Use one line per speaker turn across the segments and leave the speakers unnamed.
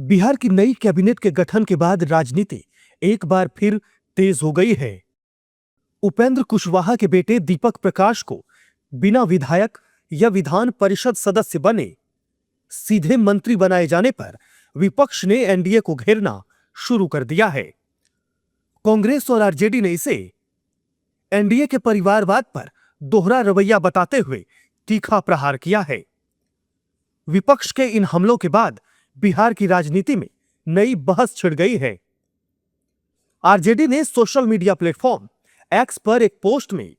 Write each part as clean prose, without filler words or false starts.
बिहार की नई कैबिनेट के गठन के बाद राजनीति एक बार फिर तेज हो गई है। उपेंद्र कुशवाहा के बेटे दीपक प्रकाश को बिना विधायक या विधान परिषद सदस्य बने सीधे मंत्री बनाए जाने पर विपक्ष ने एनडीए को घेरना शुरू कर दिया है। कांग्रेस और आरजेडी ने इसे एनडीए के परिवारवाद पर दोहरा रवैया बताते हुए तीखा प्रहार किया है। विपक्ष के इन हमलों के बाद बिहार की राजनीति में नई बहस छिड़ गई है। आरजेडी ने सोशल मीडिया प्लेटफॉर्म एक्स पर एक पोस्ट में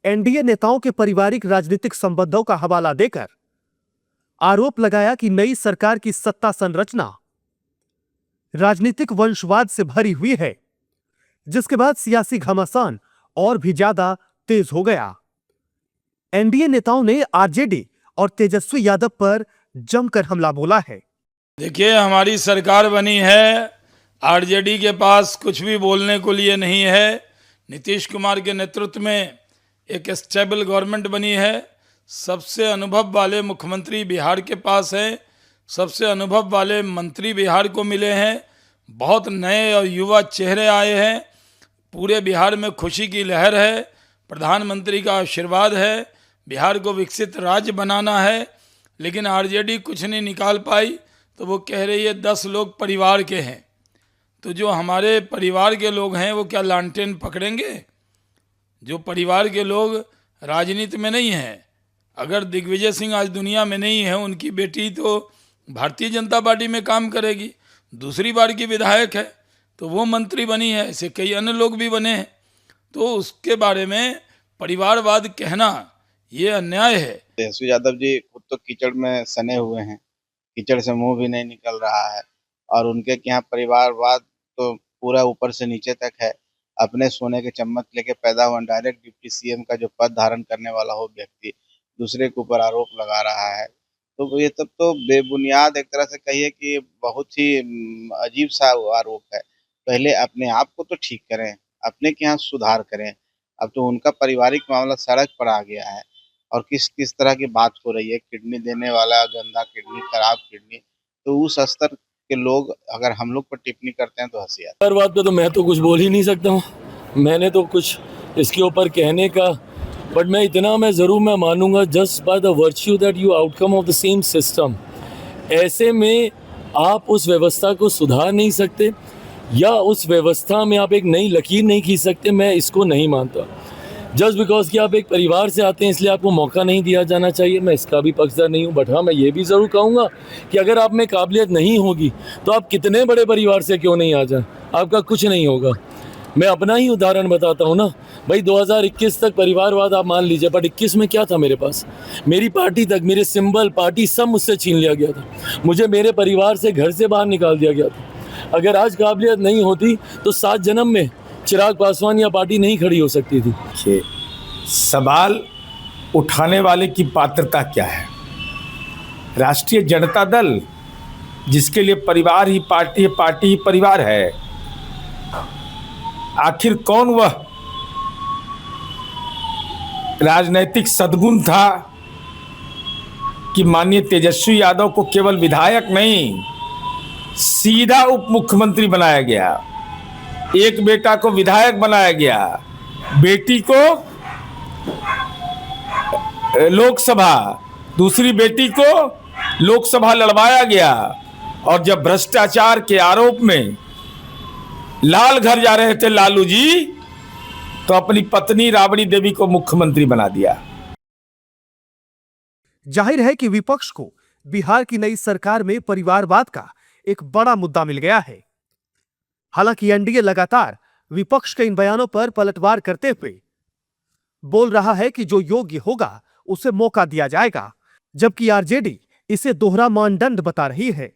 एनडीए नेताओं के पारिवारिक राजनीतिक संबंधों का हवाला देकर आरोप लगाया कि नई सरकार की सत्ता संरचना राजनीतिक वंशवाद से भरी हुई है, जिसके बाद सियासी घमासान और भी ज्यादा तेज हो गया। एनडीए नेताओं ने आरजेडी और तेजस्वी यादव पर जमकर हमला बोला है।
देखिए, हमारी सरकार बनी है, आरजेडी के पास कुछ भी बोलने को लिए नहीं है। नीतीश कुमार के नेतृत्व में एक स्टेबल गवर्नमेंट बनी है। सबसे अनुभव वाले मुख्यमंत्री बिहार के पास हैं, सबसे अनुभव वाले मंत्री बिहार को मिले हैं, बहुत नए और युवा चेहरे आए हैं। पूरे बिहार में खुशी की लहर है, प्रधानमंत्री का आशीर्वाद है, बिहार को विकसित राज्य बनाना है। लेकिन आरजेडी कुछ नहीं निकाल पाई, तो वो कह रही है 10 लोग परिवार के हैं। तो जो हमारे परिवार के लोग हैं वो क्या लालटेन पकड़ेंगे? जो परिवार के लोग राजनीति में नहीं हैं, अगर दिग्विजय सिंह आज दुनिया में नहीं है, उनकी बेटी तो भारतीय जनता पार्टी में काम करेगी, दूसरी बार की विधायक है, तो वो मंत्री बनी है, ऐसे कई अन्य लोग भी बने हैं। तो उसके बारे में परिवारवाद कहना ये अन्याय है।
तेजस्वी यादव जी खुद तो कीचड़ में सने हुए हैं, कीचड़ से मुंह भी नहीं निकल रहा है, और उनके यहाँ परिवारवाद तो पूरा ऊपर से नीचे तक है। अपने सोने के चम्मच लेके पैदा हुआ डायरेक्ट डिप्टी सीएम का जो पद धारण करने वाला हो व्यक्ति दूसरे के ऊपर आरोप लगा रहा है, तो ये तब तो बेबुनियाद, एक तरह से कहिए कि बहुत ही अजीब सा आरोप है। पहले अपने आप को तो ठीक करें, अपने के यहाँ सुधार करें। अब तो उनका पारिवारिक मामला सड़क पर आ गया है, और किस किस तरह की बात हो रही है, किडनी देने वाला, गंदा किडनी, खराब किडनी। तो उस स्तर के लोग अगर हम लोग पर टिप्पणी करते हैं तो हंसी आती है।
हर बात पे तो मैं तो कुछ बोल ही नहीं सकता हूँ, मैंने तो कुछ इसके ऊपर कहने का, बट मैं इतना मैं मानूंगा, just by the virtue that you outcome of the same system. ऐसे में आप उस व्यवस्था को सुधार नहीं सकते, या उस व्यवस्था में आप एक नई लकीर नहीं खींच सकते। मैं इसको नहीं मानता। जस्ट बिकॉज कि आप एक परिवार से आते हैं इसलिए आपको मौका नहीं दिया जाना चाहिए, मैं इसका भी पक्षधर नहीं हूँ। बट हाँ, मैं ये भी ज़रूर कहूँगा कि अगर आप में काबिलियत नहीं होगी तो आप कितने बड़े परिवार से क्यों नहीं आ जाएं, आपका कुछ नहीं होगा। मैं अपना ही उदाहरण बताता हूँ ना भाई, 2021 तक परिवारवाद आप मान लीजिए, बट 21 में क्या था मेरे पास? मेरी पार्टी तक, मेरे सिंबल, पार्टी सब मुझसे छीन लिया गया था। मुझे मेरे परिवार से, घर से बाहर निकाल दिया गया था। अगर आज काबिलियत नहीं होती तो 7 जन्म में चिराग पासवान या पार्टी नहीं खड़ी हो सकती थी।
सवाल उठाने वाले की पात्रता क्या है? राष्ट्रीय जनता दल, जिसके लिए परिवार ही पार्टी है, पार्टी ही परिवार है, आखिर कौन वह राजनैतिक सद्गुण था कि माननीय तेजस्वी यादव को केवल विधायक नहीं, सीधा उप मुख्यमंत्री बनाया गया। एक बेटा को विधायक बनाया गया, बेटी को लोकसभा, दूसरी बेटी को लोकसभा लड़वाया गया। और जब भ्रष्टाचार के आरोप में लाल घर जा रहे थे लालू जी, तो अपनी पत्नी राबड़ी देवी को मुख्यमंत्री बना दिया।
जाहिर है कि विपक्ष को बिहार की नई सरकार में परिवारवाद का एक बड़ा मुद्दा मिल गया है। हालांकि एनडीए लगातार विपक्ष के इन बयानों पर पलटवार करते हुए बोल रहा है कि जो योग्य होगा उसे मौका दिया जाएगा, जबकि आरजेडी इसे दोहरा मानदंड बता रही है।